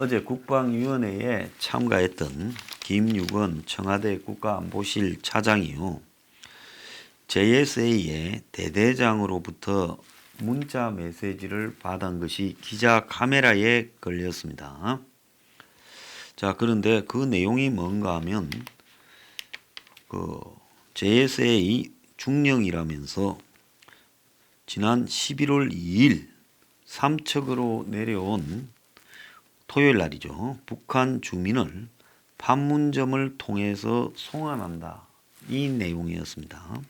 어제 국방위원회에 참가했던 김육원 청와대 국가안보실 차장이요. JSA의 대대장으로부터 문자 메시지를 받은 것이 기자 카메라에 걸렸습니다. 자, 그런데 그 내용이 뭔가 하면 JSA 중령이라면서 지난 11월 2일 삼척으로 내려온 토요일 날이죠. 북한 주민을 판문점을 통해서 송환한다. 이 내용이었습니다.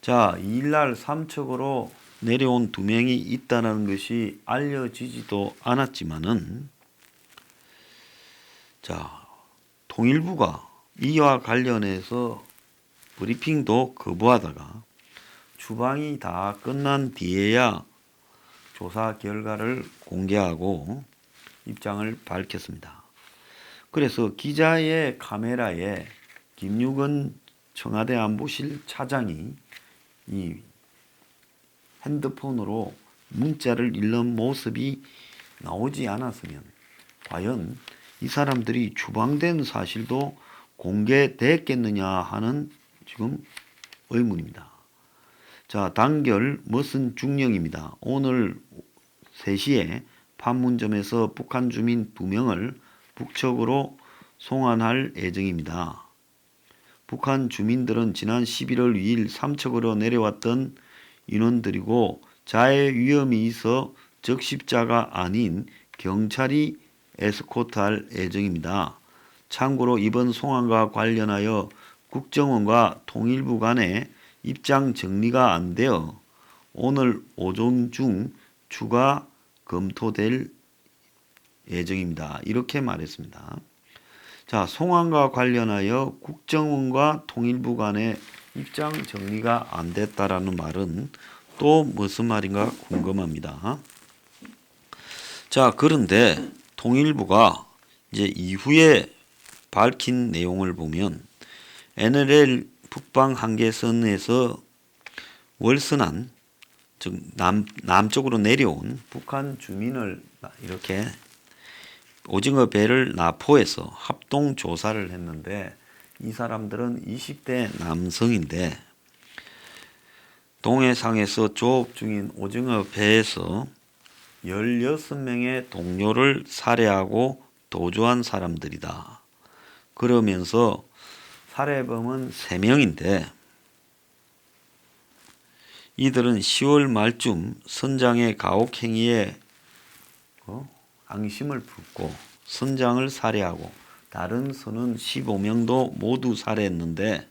자, 2일날 삼척으로 내려온 2명이 있다는 것이 알려지지도 않았지만은, 자, 통일부가 이와 관련해서 브리핑도 거부하다가 추방이 다 끝난 뒤에야 조사 결과를 공개하고 입장을 밝혔습니다. 그래서 기자의 카메라에 김육원 청와대 안보실 차장이 이 핸드폰으로 문자를 읽는 모습이 나오지 않았으면 과연 이 사람들이 추방된 사실도 공개됐겠느냐 하는 지금 의문입니다. 자, 단결 무슨 중령입니다. 오늘 3시에 판문점에서 북한 주민 2명을 북측으로 송환할 예정입니다. 북한 주민들은 지난 11월 2일 삼척으로 내려왔던 인원들이고 자해 위험이 있어 적십자가 아닌 경찰이 에스코트할 예정입니다. 참고로 이번 송환과 관련하여 국정원과 통일부 간에 입장 정리가 안 되어 오늘 오전 중 추가 검토될 예정입니다. 이렇게 말했습니다. 자, 송환과 관련하여 국정원과 통일부 간의 입장 정리가 안 됐다라는 말은 또 무슨 말인가 궁금합니다. 자, 그런데 통일부가 이제 이후에 밝힌 내용을 보면 NLL 북방 한계선에서 월선한 즉 남쪽으로 내려온 북한 주민을 이렇게 오징어 배를 납포해서 합동 조사를 했는데 이 사람들은 20대 남성인데 동해상에서 조업 중인 오징어 배에서 16명의 동료를 살해하고 도주한 사람들이다. 그러면서 살해범은 3명인데 이들은 10월 말쯤 선장의 가혹행위에 앙심을 품고 선장을 살해하고 다른 선원 15명도 모두 살해했는데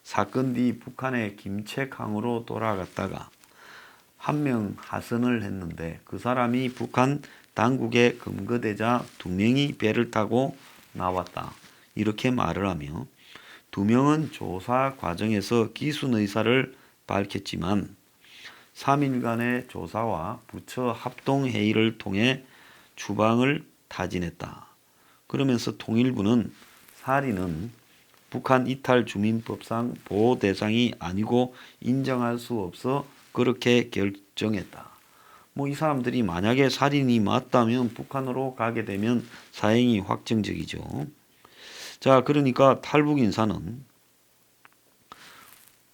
사건 뒤 북한의 김책항으로 돌아갔다가 한 명 하선을 했는데 그 사람이 북한 당국에 검거되자 2명이 배를 타고 나왔다. 이렇게 말을 하며 2명은 조사 과정에서 기순 의사를 밝혔지만 3일간의 조사와 부처 합동회의를 통해 추방을 타진했다. 그러면서 통일부는 살인은 북한 이탈 주민법상 보호 대상이 아니고 인정할 수 없어 그렇게 결정했다. 이 사람들이 만약에 살인이 맞다면 북한으로 가게 되면 사형이 확정적이죠. 자, 그러니까 탈북 인사는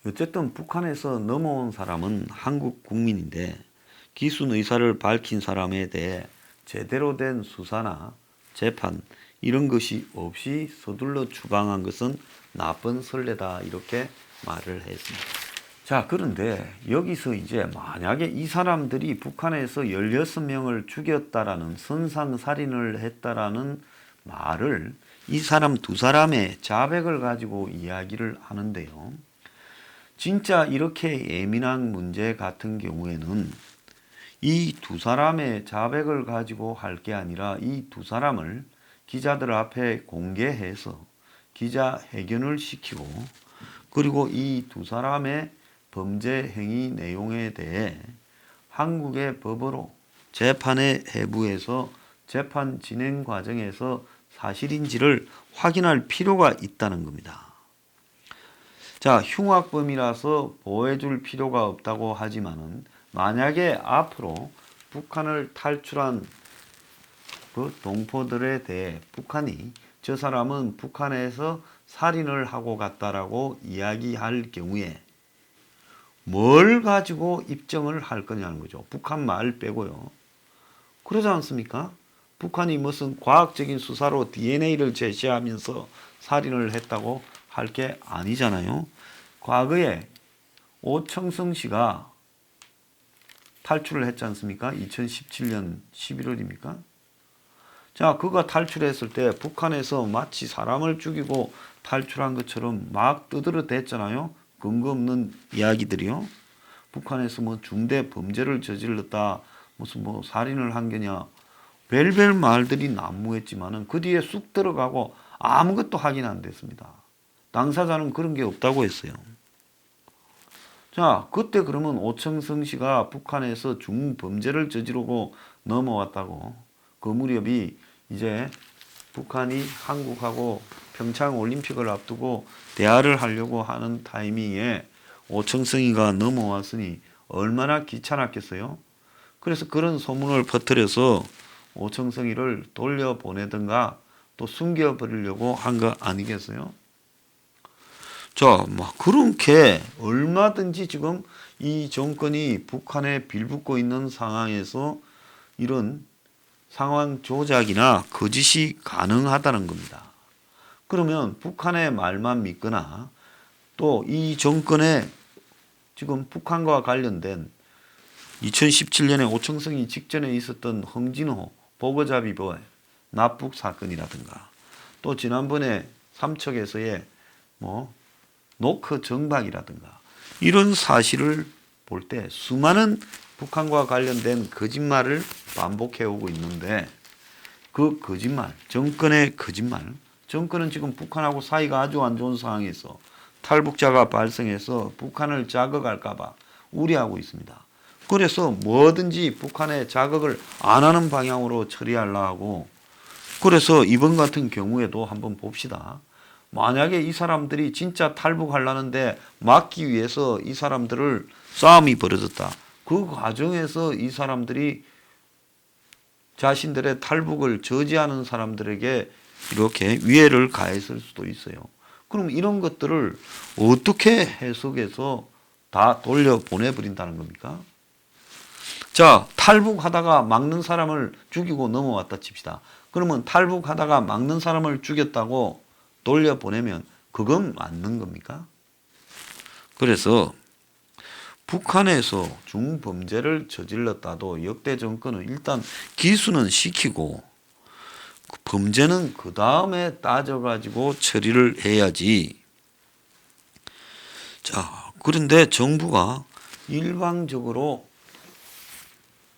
어쨌든 북한에서 넘어온 사람은 한국 국민인데 기순 의사를 밝힌 사람에 대해 제대로 된 수사나 재판 이런 것이 없이 서둘러 추방한 것은 나쁜 선례다. 이렇게 말을 했습니다. 자, 그런데 여기서 이제 만약에 이 사람들이 북한에서 16명을 죽였다라는 선상살인을 했다라는 말을 이 사람 2사람의 자백을 가지고 이야기를 하는데요. 진짜 이렇게 예민한 문제 같은 경우에는 이 2사람의 자백을 가지고 할 게 아니라 이 2사람을 기자들 앞에 공개해서 기자회견을 시키고 그리고 이 2사람의 범죄 행위 내용에 대해 한국의 법으로 재판에 해부해서 재판 진행 과정에서 사실인지를 확인할 필요가 있다는 겁니다. 자, 흉악범이라서 보호해줄 필요가 없다고 하지만은 만약에 앞으로 북한을 탈출한 그 동포들에 대해 북한이 저 사람은 북한에서 살인을 하고 갔다라고 이야기할 경우에 뭘 가지고 입증을 할 거냐는 거죠. 북한 말 빼고요. 그러지 않습니까? 북한이 무슨 과학적인 수사로 DNA를 제시하면서 살인을 했다고 할 게 아니잖아요. 과거에 오청성 씨가 탈출을 했지 않습니까? 2017년 11월입니까? 자, 그가 탈출했을 때 북한에서 마치 사람을 죽이고 탈출한 것처럼 막 떠들어댔잖아요. 근거 없는 이야기들이요. 북한에서 뭐 중대 범죄를 저질렀다, 무슨 뭐 살인을 한 게냐, 별별 말들이 난무했지만은 그 뒤에 쑥 들어가고 아무것도 확인 안 됐습니다. 당사자는 그런 게 없다고 했어요. 자, 그때 그러면 오청성 씨가 북한에서 중범죄를 저지르고 넘어왔다고. 그 무렵이 이제 북한이 한국하고 평창 올림픽을 앞두고 대화를 하려고 하는 타이밍에 오청성이가 넘어왔으니 얼마나 귀찮았겠어요? 그래서 그런 소문을 퍼뜨려서 오청성이를 돌려보내든가 또 숨겨버리려고 한 거 아니겠어요? 자, 막 그렇게 얼마든지 지금 이 정권이 북한에 빌붙고 있는 상황에서 이런 상황 조작이나 거짓이 가능하다는 겁니다. 그러면 북한의 말만 믿거나 또 이 정권의 지금 북한과 관련된 2017년에 오청성이 직전에 있었던 홍진호 보고자비법 납북 사건이라든가 또 지난번에 삼척에서의 뭐 노크 정박이라든가 이런 사실을 볼 때 수많은 북한과 관련된 거짓말을 반복해 오고 있는데 그 거짓말, 정권의 거짓말, 정권은 지금 북한하고 사이가 아주 안 좋은 상황에서 탈북자가 발생해서 북한을 자극할까봐 우려하고 있습니다. 그래서 뭐든지 북한의 자극을 안 하는 방향으로 처리하려고 하고 그래서 이번 같은 경우에도 한번 봅시다. 만약에 이 사람들이 진짜 탈북하려는데 막기 위해서 이 사람들을 싸움이 벌어졌다. 그 과정에서 이 사람들이 자신들의 탈북을 저지하는 사람들에게 이렇게 위해를 가했을 수도 있어요. 그럼 이런 것들을 어떻게 해석해서 다 돌려보내버린다는 겁니까? 자, 탈북하다가 막는 사람을 죽이고 넘어왔다 칩시다. 그러면 탈북하다가 막는 사람을 죽였다고 돌려보내면 그건 맞는 겁니까? 그래서 북한에서 중범죄를 저질렀다도 역대 정권은 일단 기수는 시키고 범죄는 그 다음에 따져가지고 처리를 해야지. 자, 그런데 정부가 일방적으로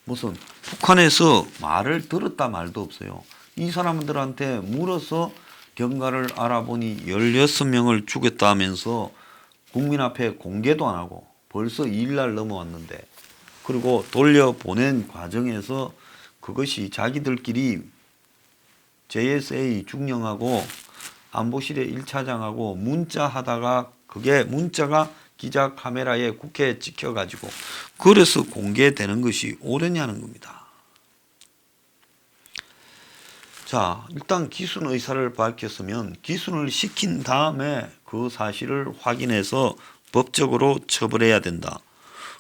무슨 북한에서 말을 들었다 말도 없어요. 이 사람들한테 물어서 경과를 알아보니 16명을 죽였다면서 국민 앞에 공개도 안 하고 벌써 2일날 넘어왔는데 그리고 돌려보낸 과정에서 그것이 자기들끼리 JSA 중령하고 안보실의 1차장하고 문자하다가 그게 문자가 기자 카메라에 국회에 찍혀가지고 그래서 공개되는 것이 옳으냐는 겁니다. 자, 일단 기순 의사를 밝혔으면 기순을 시킨 다음에 그 사실을 확인해서 법적으로 처벌해야 된다.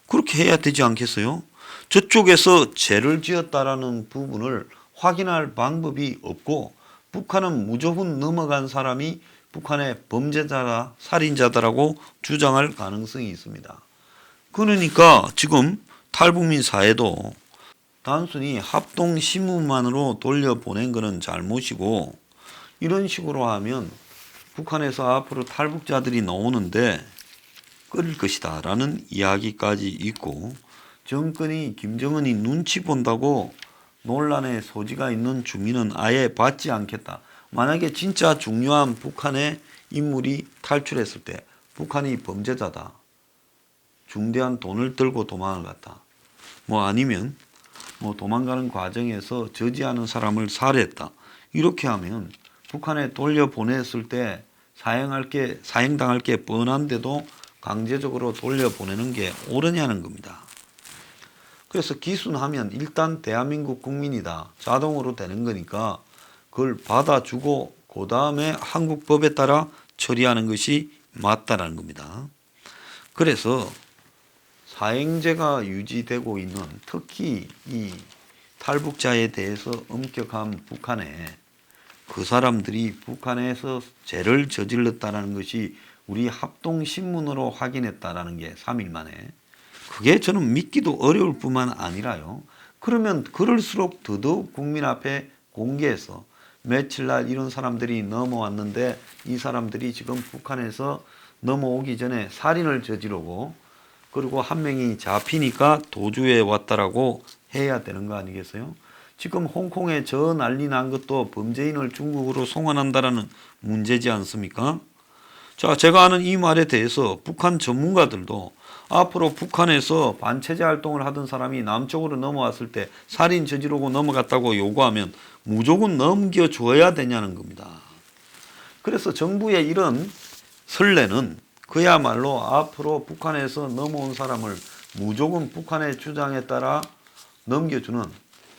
그렇게 해야 되지 않겠어요? 저쪽에서 죄를 지었다라는 부분을 확인할 방법이 없고 북한은 무조건 넘어간 사람이 북한의 범죄자다, 살인자다라고 주장할 가능성이 있습니다. 그러니까 지금 탈북민 사회도 단순히 합동 신문만으로 돌려보낸 것은 잘못이고 이런 식으로 하면 북한에서 앞으로 탈북자들이 나오는데 끌릴 것이다 라는 이야기까지 있고 정권이 김정은이 눈치 본다고 논란의 소지가 있는 주민은 아예 받지 않겠다. 만약에 진짜 중요한 북한의 인물이 탈출했을 때 북한이 범죄자다. 중대한 돈을 들고 도망을 갔다. 뭐 아니면 뭐 도망가는 과정에서 저지하는 사람을 살해했다. 이렇게 하면 북한에 돌려보냈을 때 사형당할 게 뻔한데도 강제적으로 돌려보내는 게 옳으냐는 겁니다. 그래서 기순하면 일단 대한민국 국민이다. 자동으로 되는 거니까 그걸 받아주고 그 다음에 한국 법에 따라 처리하는 것이 맞다라는 겁니다. 그래서 사행제가 유지되고 있는 특히 이 탈북자에 대해서 엄격한 북한에 그 사람들이 북한에서 죄를 저질렀다는 것이 우리 합동신문으로 확인했다라는 게 3일 만에 그게 저는 믿기도 어려울 뿐만 아니라요. 그러면 그럴수록 더더욱 국민 앞에 공개해서 며칠 날 이런 사람들이 넘어왔는데 이 사람들이 지금 북한에서 넘어오기 전에 살인을 저지르고 그리고 한 명이 잡히니까 도주해 왔다라고 해야 되는 거 아니겠어요? 지금 홍콩에 저 난리 난 것도 범죄인을 중국으로 송환한다라는 문제지 않습니까? 자, 제가 아는 이 말에 대해서 북한 전문가들도 앞으로 북한에서 반체제 활동을 하던 사람이 남쪽으로 넘어왔을 때 살인 저지르고 넘어갔다고 요구하면 무조건 넘겨줘야 되냐는 겁니다. 그래서 정부의 이런 선례는 그야말로 앞으로 북한에서 넘어온 사람을 무조건 북한의 주장에 따라 넘겨주는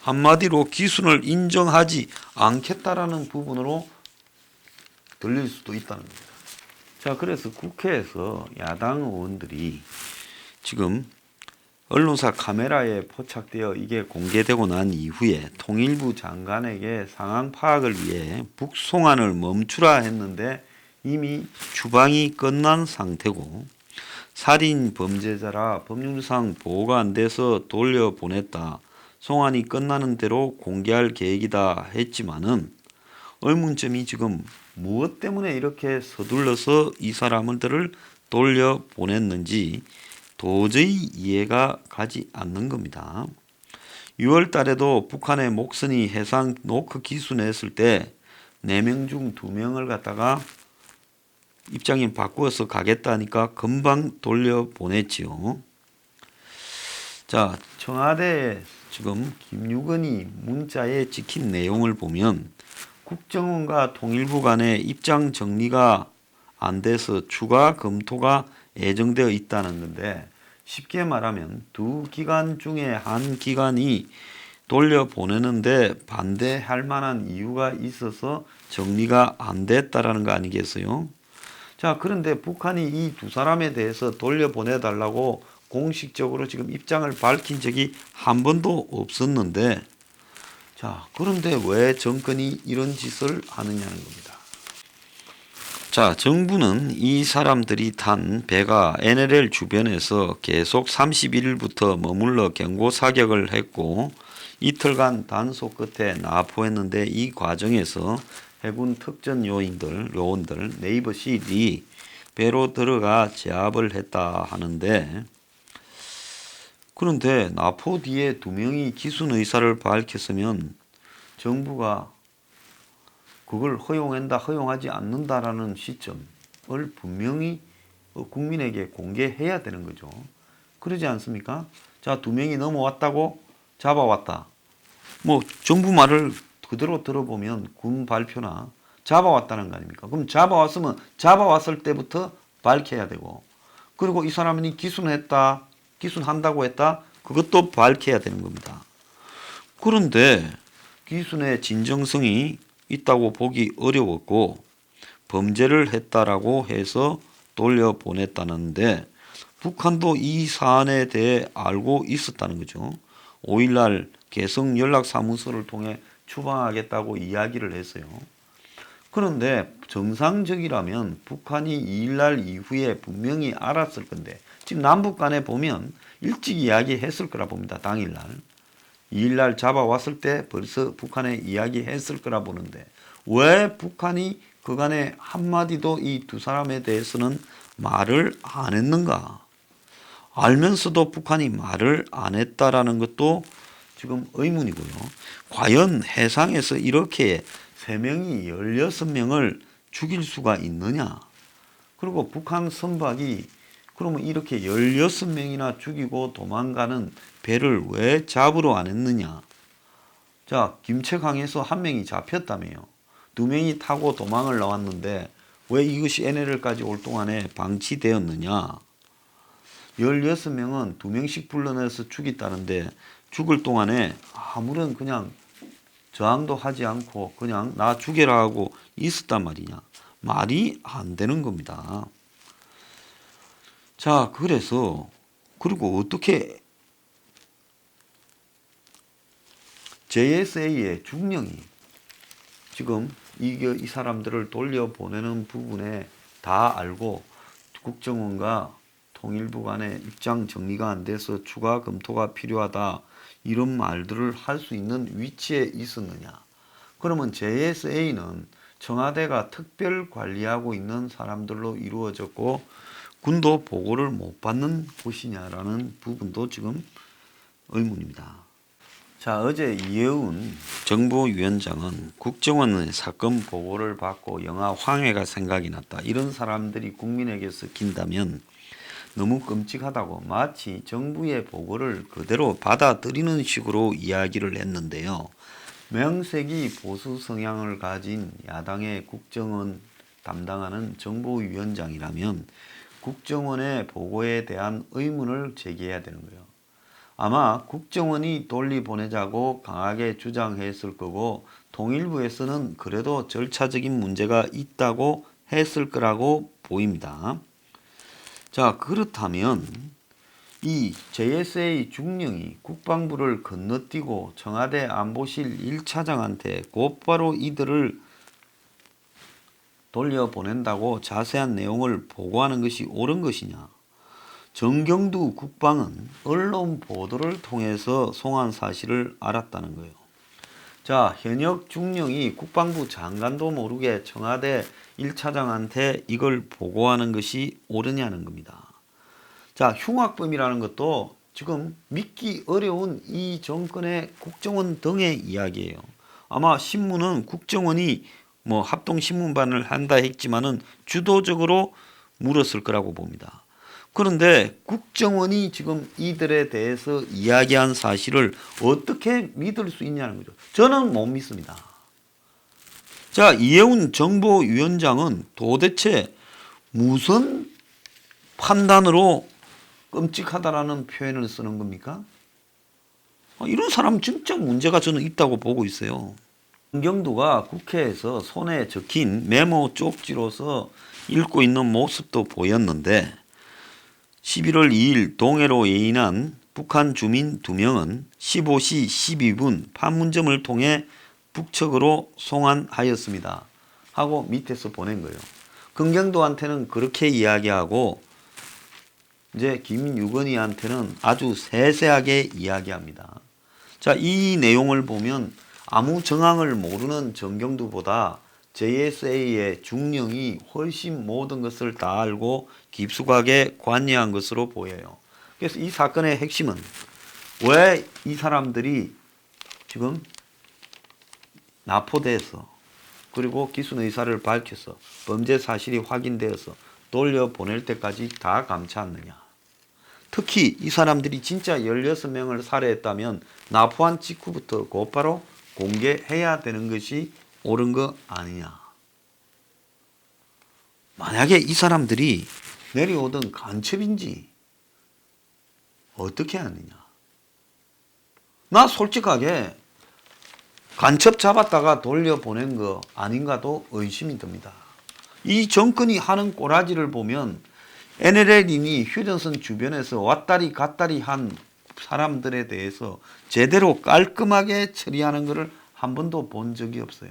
한마디로 기순을 인정하지 않겠다라는 부분으로 들릴 수도 있다는 겁니다. 자, 그래서 국회에서 야당 의원들이 지금 언론사 카메라에 포착되어 이게 공개되고 난 이후에 통일부 장관에게 상황 파악을 위해 북송안을 멈추라 했는데 이미 추방이 끝난 상태고 살인 범죄자라 법률상 보호가 안 돼서 돌려보냈다. 송환이 끝나는 대로 공개할 계획이다 했지만은 의문점이 지금 무엇 때문에 이렇게 서둘러서 이 사람들을 돌려보냈는지 도저히 이해가 가지 않는 겁니다. 6월 달에도 북한의 목선이 해상 노크 기순했을 때 4명 중 2명을 갖다가 입장인 바꾸어서 가겠다니까 금방 돌려보냈지요. 자, 청와대 지금 김유건이 문자에 찍힌 내용을 보면 국정원과 통일부 간의 입장 정리가 안 돼서 추가 검토가 예정되어 있다는 건데 쉽게 말하면 두 기관 중에 한 기관이 돌려보내는데 반대할 만한 이유가 있어서 정리가 안 됐다라는 거 아니겠어요? 자, 그런데 북한이 이 두 사람에 대해서 돌려보내달라고 공식적으로 지금 입장을 밝힌 적이 한 번도 없었는데 자, 그런데 왜 정권이 이런 짓을 하느냐는 겁니다. 자, 정부는 이 사람들이 탄 배가 NLL 주변에서 계속 31일부터 머물러 경고 사격을 했고 이틀간 단속 끝에 납포했는데 이 과정에서 해군 특전 요원들 네이버 실이 배로 들어가 제압을 했다 하는데 그런데 납포 뒤에 2명이 기순 의사를 밝혔으면 정부가 그걸 허용한다, 허용하지 않는다라는 시점을 분명히 국민에게 공개해야 되는 거죠. 그러지 않습니까? 자, 2명이 넘어왔다고 잡아왔다. 뭐 정부 말을 그대로 들어보면 군 발표나 잡아왔다는 거 아닙니까? 그럼 잡아왔으면 잡아왔을 때부터 밝혀야 되고 그리고 이 사람이 기순했다, 기순한다고 했다, 그것도 밝혀야 되는 겁니다. 그런데 기순의 진정성이 있다고 보기 어려웠고 범죄를 했다라고 해서 돌려보냈다는데 북한도 이 사안에 대해 알고 있었다는 거죠. 5일날 개성 연락사무소를 통해 추방하겠다고 이야기를 했어요. 그런데 정상적이라면 북한이 2일날 이후에 분명히 알았을 건데 지금 남북 간에 보면 일찍 이야기했을 거라 봅니다. 당일날. 2일날 잡아왔을 때 벌써 북한에 이야기했을 거라 보는데 왜 북한이 그간에 한마디도 이 두 사람에 대해서는 말을 안 했는가? 알면서도 북한이 말을 안 했다라는 것도 지금 의문이고요. 과연 해상에서 이렇게 3명이 16명을 죽일 수가 있느냐? 그리고 북한 선박이 그러면 이렇게 16명이나 죽이고 도망가는 배를 왜 잡으러 안 했느냐? 자, 김책항에서 1명이 잡혔다며요. 2명이 타고 도망을 나왔는데 왜 이것이 NLL까지 올 동안에 방치되었느냐? 16명은 2명씩 불러내서 죽였다는데 죽을 동안에 아무런 그냥 저항도 하지 않고 그냥 나 죽여라 하고 있었단 말이냐. 말이 안 되는 겁니다. 자, 그래서 그리고 어떻게 JSA의 중령이 지금 이 사람들을 돌려보내는 부분에 다 알고 국정원과 통일부 간의 입장 정리가 안 돼서 추가 검토가 필요하다 이런 말들을 할 수 있는 위치에 있었느냐. 그러면 JSA는 청와대가 특별 관리하고 있는 사람들로 이루어졌고 군도 보고를 못 받는 곳이냐라는 부분도 지금 의문입니다. 자, 어제 이해운 정보위원장은 국정원의 사건 보고를 받고 영화 황해가 생각이 났다. 이런 사람들이 국민에게 섞인다면 너무 끔찍하다고 마치 정부의 보고를 그대로 받아들이는 식으로 이야기를 했는데요. 명색이 보수 성향을 가진 야당의 국정원 담당하는 정보위원장이라면 국정원의 보고에 대한 의문을 제기해야 되는 거예요. 아마 국정원이 돌려보내자고 강하게 주장했을 거고 통일부에서는 그래도 절차적인 문제가 있다고 했을 거라고 보입니다. 자, 그렇다면 이 JSA 중령이 국방부를 건너뛰고 청와대 안보실 1차장한테 곧바로 이들을 돌려보낸다고 자세한 내용을 보고하는 것이 옳은 것이냐. 정경두 국방은 언론 보도를 통해서 송환 사실을 알았다는 거예요. 자, 현역 중령이 국방부 장관도 모르게 청와대 1차장한테 이걸 보고하는 것이 옳으냐는 겁니다. 자, 흉악범이라는 것도 지금 믿기 어려운 이 정권의 국정원 등의 이야기예요. 아마 신문은 국정원이 합동신문반을 한다 했지만은 주도적으로 물었을 거라고 봅니다. 그런데 국정원이 지금 이들에 대해서 이야기한 사실을 어떻게 믿을 수 있냐는 거죠. 저는 못 믿습니다. 자, 이해운 정보위원장은 도대체 무슨 판단으로 끔찍하다라는 표현을 쓰는 겁니까? 이런 사람 진짜 문제가 저는 있다고 보고 있어요. 정경두가 국회에서 손에 적힌 메모 쪽지로서 읽고 있는 모습도 보였는데 11월 2일 동해로 예인한 북한 주민 2명은 15시 12분 판문점을 통해 북측으로 송환하였습니다. 하고 밑에서 보낸 거예요. 긍경도한테는 그렇게 이야기하고 이제 김유건이한테는 아주 세세하게 이야기합니다. 자, 이 내용을 보면 아무 정황을 모르는 정경두보다 JSA의 중령이 훨씬 모든 것을 다 알고 깊숙하게 관여한 것으로 보여요. 그래서 이 사건의 핵심은 왜 이 사람들이 지금 납포돼서 그리고 기순 의사를 밝혀서 범죄 사실이 확인되어서 돌려보낼 때까지 다 감추었느냐. 특히 이 사람들이 진짜 16명을 살해했다면 납포한 직후부터 곧바로 공개해야 되는 것이 옳은 거 아니냐. 만약에 이 사람들이 내려오던 간첩인지 어떻게 하느냐. 나 솔직하게 간첩 잡았다가 돌려보낸 거 아닌가도 의심이 듭니다. 이 정권이 하는 꼬라지를 보면 NLL이니 휴전선 주변에서 왔다리 갔다리 한 사람들에 대해서 제대로 깔끔하게 처리하는 것을 한 번도 본 적이 없어요.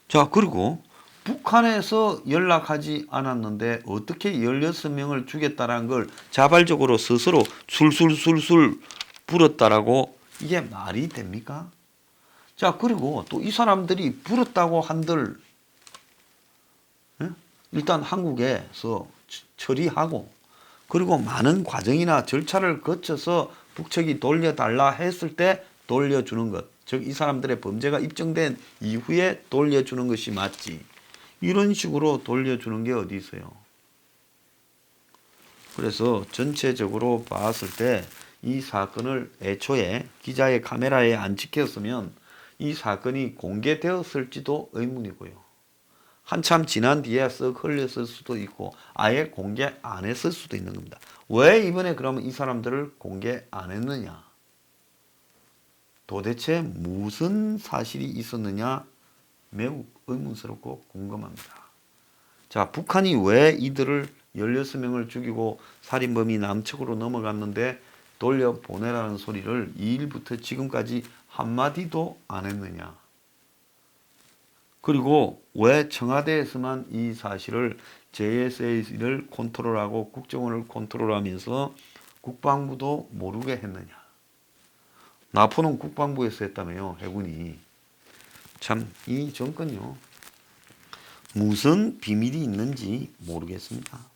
자, 그리고 북한에서 연락하지 않았는데 어떻게 16명을 죽였다는 걸 자발적으로 스스로 술술술술 불었다라고 이게 말이 됩니까? 자, 그리고 또 이 사람들이 불었다고 한들 일단 한국에서 처리하고 그리고 많은 과정이나 절차를 거쳐서 북측이 돌려달라 했을 때 돌려주는 것. 즉 이 사람들의 범죄가 입증된 이후에 돌려주는 것이 맞지. 이런 식으로 돌려주는 게 어디 있어요. 그래서 전체적으로 봤을 때 이 사건을 애초에 기자의 카메라에 안 찍혔으면 이 사건이 공개되었을지도 의문이고요. 한참 지난 뒤에 쓱 흘렸을 수도 있고 아예 공개 안 했을 수도 있는 겁니다. 왜 이번에 그러면 이 사람들을 공개 안 했느냐? 도대체 무슨 사실이 있었느냐? 매우 의문스럽고 궁금합니다. 자, 북한이 왜 이들을 16명을 죽이고 살인범이 남측으로 넘어갔는데 돌려보내라는 소리를 2일부터 지금까지 한마디도 안 했느냐? 그리고 왜 청와대에서만 이 사실을 JSA를 컨트롤하고 국정원을 컨트롤하면서 국방부도 모르게 했느냐? 나포는 국방부에서 했다며요, 해군이. 참, 이 정권요. 무슨 비밀이 있는지 모르겠습니다.